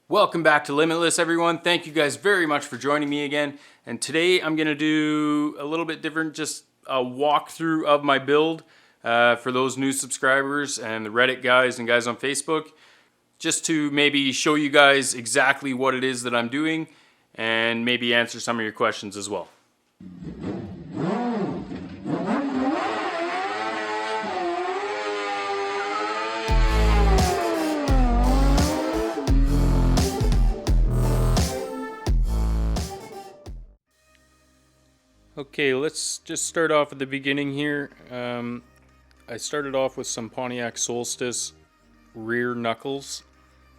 Welcome back to Limitless, everyone. Thank you guys very much for joining me again. And today I'm going to do a little bit different, just a walkthrough of my build for those new subscribers and the Reddit guys and guys on Facebook, just to maybe show you guys exactly what it is that I'm doing and maybe answer some of your questions as well. Okay, let's just start off at the beginning here. I started off with some Pontiac Solstice rear knuckles,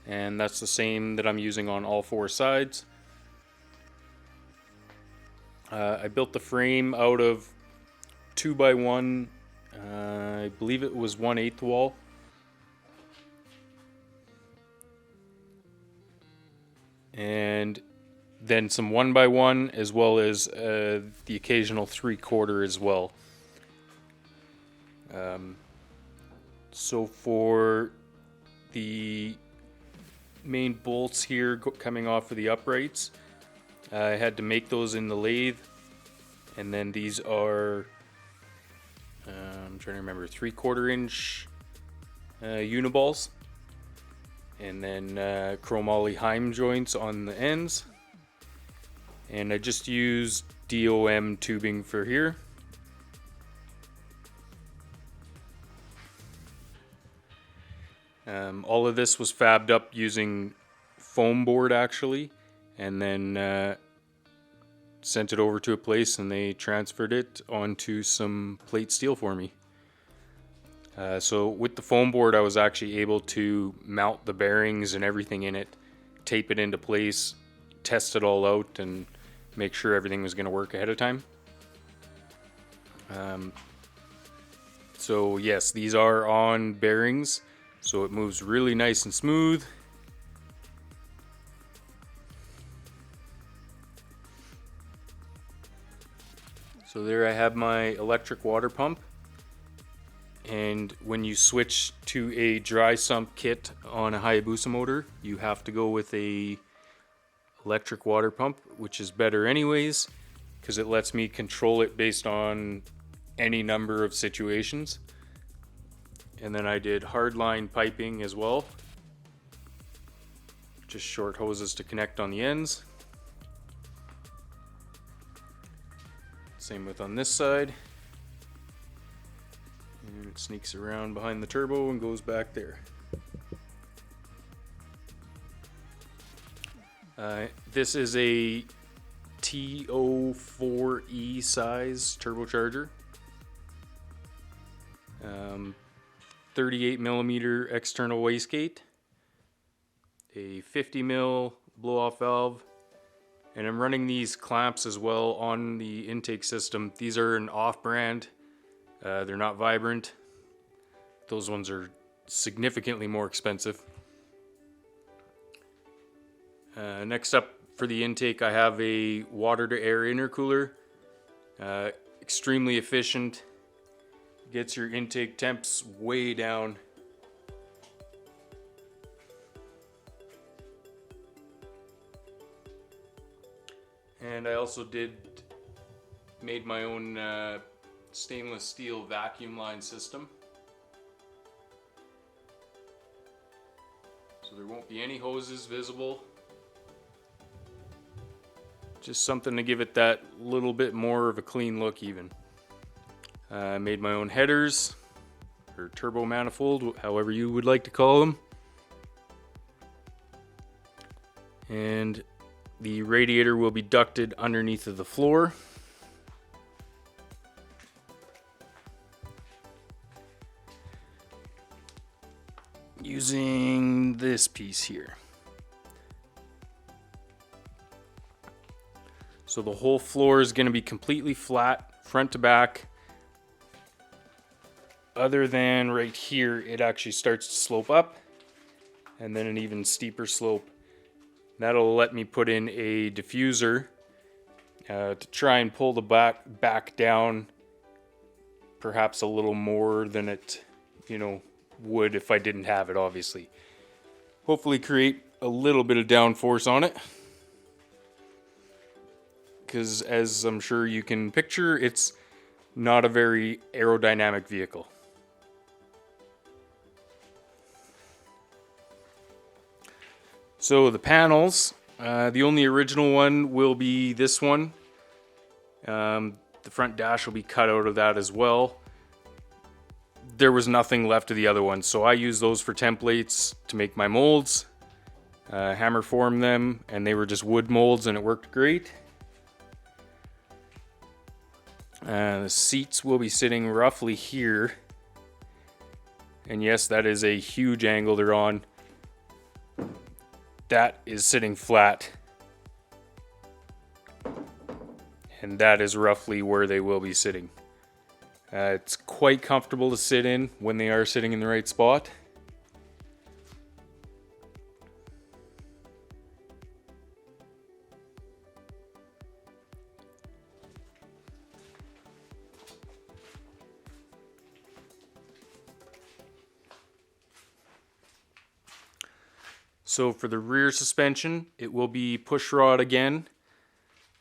and that's the same that I'm using on all four sides. I built the frame out of 2x1, I believe it was 1/8 wall. And then some 1x1 as well as the occasional 3/4 as well. So for the main bolts here coming off of the uprights, I had to make those in the lathe, and then these are I'm trying to remember, 3/4 inch uniballs, and then chromoly Heim joints on the ends. And I just used DOM tubing for here. All of this was fabbed up using foam board actually, and then sent it over to a place and they transferred it onto some plate steel for me. So with the foam board I was actually able to mount the bearings and everything in it, tape it into place, test it all out, and make sure everything was going to work ahead of time. So yes, these are on bearings, so it moves really nice and smooth. So there I have my electric water pump, and when you switch to a dry sump kit on a Hayabusa motor, you have to go with a electric water pump, which is better anyways because it lets me control it based on any number of situations. And then I did hardline piping as well, just short hoses to connect on the ends. Same with on this side, and it sneaks around behind the turbo and goes back there. This is a TO4E size turbocharger, 38mm external wastegate, a 50mm blow-off valve, and I'm running these clamps as well on the intake system. These are an off-brand, they're not Vibrant. Those ones are significantly more expensive. Next up for the intake, I have a water to air intercooler. Extremely efficient, gets your intake temps way down. And I also made my own stainless steel vacuum line system. So there won't be any hoses visible. Just something to give it that little bit more of a clean look even. I made my own headers, or turbo manifold, however you would like to call them. And the radiator will be ducted underneath of the floor. Using this piece here. So the whole floor is going to be completely flat, front to back. Other than right here, it actually starts to slope up, and then an even steeper slope. That'll let me put in a diffuser to try and pull the back down perhaps a little more than it, would if I didn't have it, obviously. Hopefully create a little bit of downforce on it, because as I'm sure you can picture, it's not a very aerodynamic vehicle. So the panels, the only original one will be this one. The front dash will be cut out of that as well. There was nothing left of the other ones, so I use those for templates to make my molds, hammer form them, and they were just wood molds and it worked great. The seats will be sitting roughly here, and yes, that is a huge angle they're on. That is sitting flat, and that is roughly where they will be sitting. It's quite comfortable to sit in when they are sitting in the right spot. So for the rear suspension, it will be pushrod again.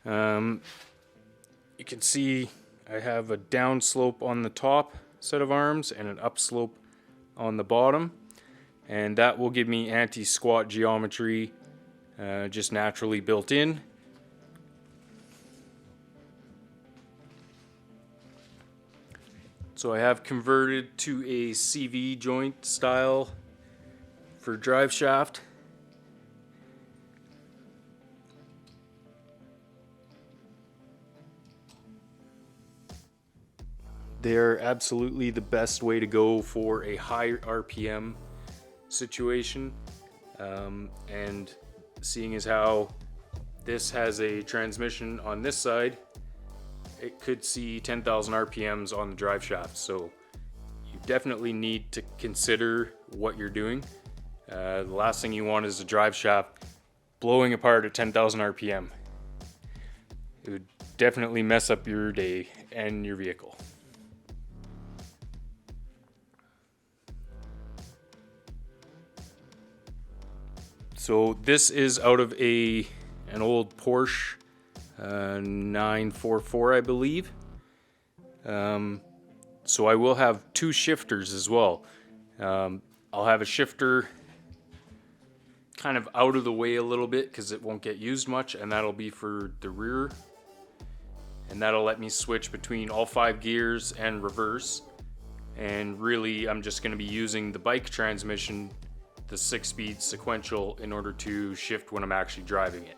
You can see I have a downslope on the top set of arms and an upslope on the bottom, and that will give me anti-squat geometry just naturally built in. So I have converted to a CV joint style for Driveshaft. They're absolutely the best way to go for a high RPM situation. And seeing as how this has a transmission on this side, it could see 10,000 RPMs on the drive shaft. So you definitely need to consider what you're doing. The last thing you want is a drive shaft blowing apart at 10,000 RPM. It would definitely mess up your day and your vehicle. So this is out of an old Porsche 944, I believe. So I will have two shifters as well. I'll have a shifter kind of out of the way a little bit because it won't get used much, and that'll be for the rear. And that'll let me switch between all 5 gears and reverse. And really, I'm just going to be using the bike transmission, the 6-speed sequential, in order to shift when I'm actually driving it.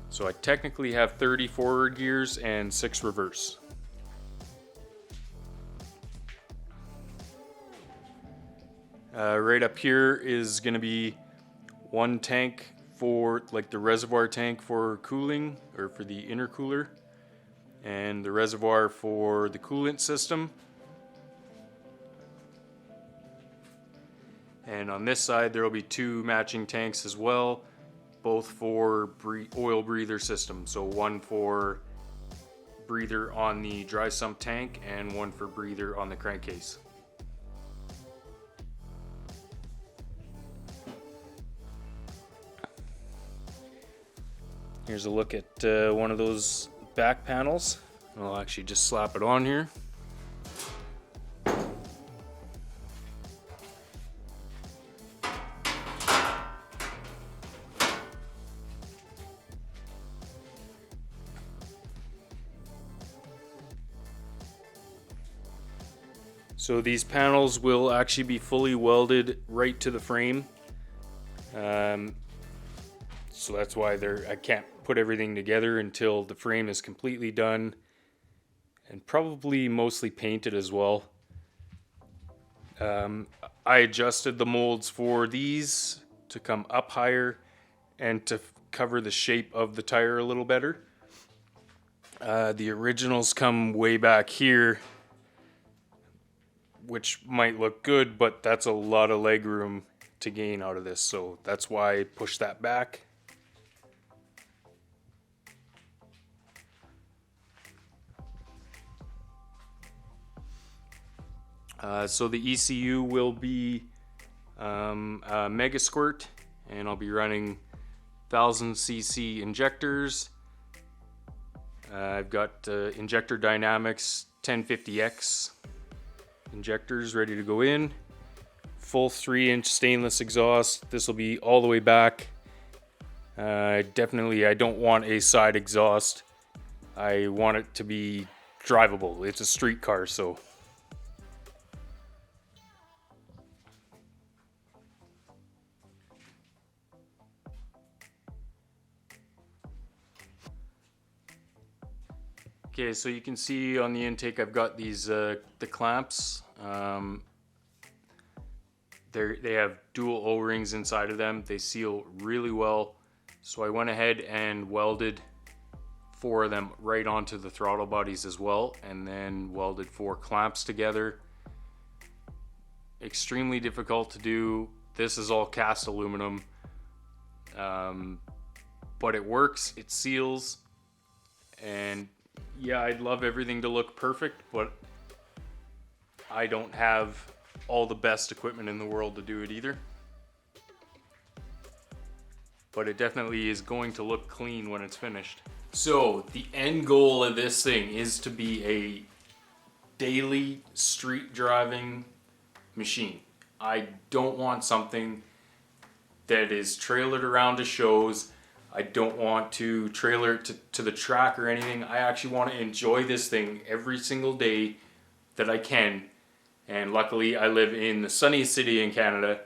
So I technically have 30 forward gears and 6 reverse. Right up here is going to be one tank for like the reservoir tank for cooling, or for the intercooler, and the reservoir for the coolant system. And on this side there will be 2 matching tanks as well, both for oil breather system. So one for breather on the dry sump tank and one for breather on the crankcase. Here's a look at one of those back panels. I'll actually just slap it on here. So these panels will actually be fully welded right to the frame. So that's why I can't put everything together until the frame is completely done and probably mostly painted as well. I adjusted the molds for these to come up higher and to cover the shape of the tire a little better. The originals come way back here, which might look good, but that's a lot of leg room to gain out of this, so that's why I pushed that back. So the ECU will be a Mega Squirt and I'll be running 1000cc injectors. I've got Injector Dynamics 1050X injectors ready to go in. Full 3-inch stainless exhaust. This will be all the way back. Definitely I don't want a side exhaust. I want it to be drivable. It's a street car, so. Okay, so you can see on the intake I've got these the clamps. They have dual O-rings inside of them. They seal really well. So I went ahead and welded 4 of them right onto the throttle bodies as well, and then welded 4 clamps together. Extremely difficult to do. This is all cast aluminum, but it works, it seals, and yeah, I'd love everything to look perfect, but I don't have all the best equipment in the world to do it either. But it definitely is going to look clean when it's finished. So the end goal of this thing is to be a daily street driving machine. I don't want something that is trailered around to shows. I don't want to trailer it to the track or anything. I actually want to enjoy this thing every single day that I can. And luckily I live in the sunniest city in Canada,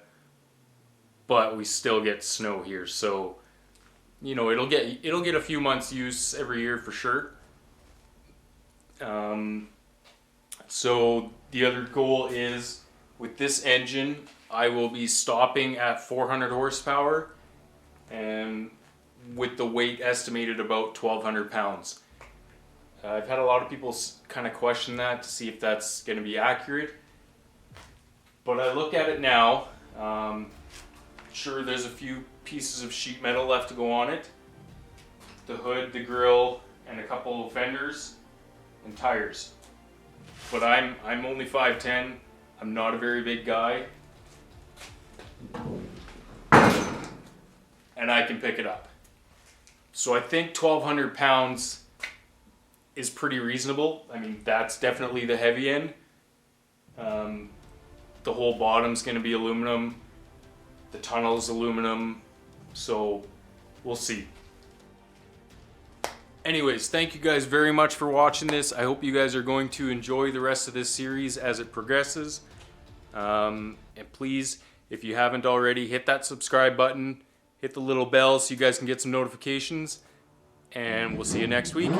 but we still get snow here, so you know it'll get a few months use every year for sure. So the other goal is with this engine I will be stopping at 400 horsepower and with the weight estimated about 1,200 pounds. I've had a lot of people kind of question that to see if that's going to be accurate, but I look at it now. Sure, there's a few pieces of sheet metal left to go on it. The hood, the grille, and a couple of fenders and tires. But I'm only 5'10". I'm not a very big guy. And I can pick it up. So I think 1,200 pounds is pretty reasonable. I mean, that's definitely the heavy end. The whole bottom's going to be aluminum. The tunnel's aluminum, so we'll see. Anyways, thank you guys very much for watching this. I hope you guys are going to enjoy the rest of this series as it progresses. And please, if you haven't already, hit that subscribe button, hit the little bell so you guys can get some notifications, and we'll see you next week.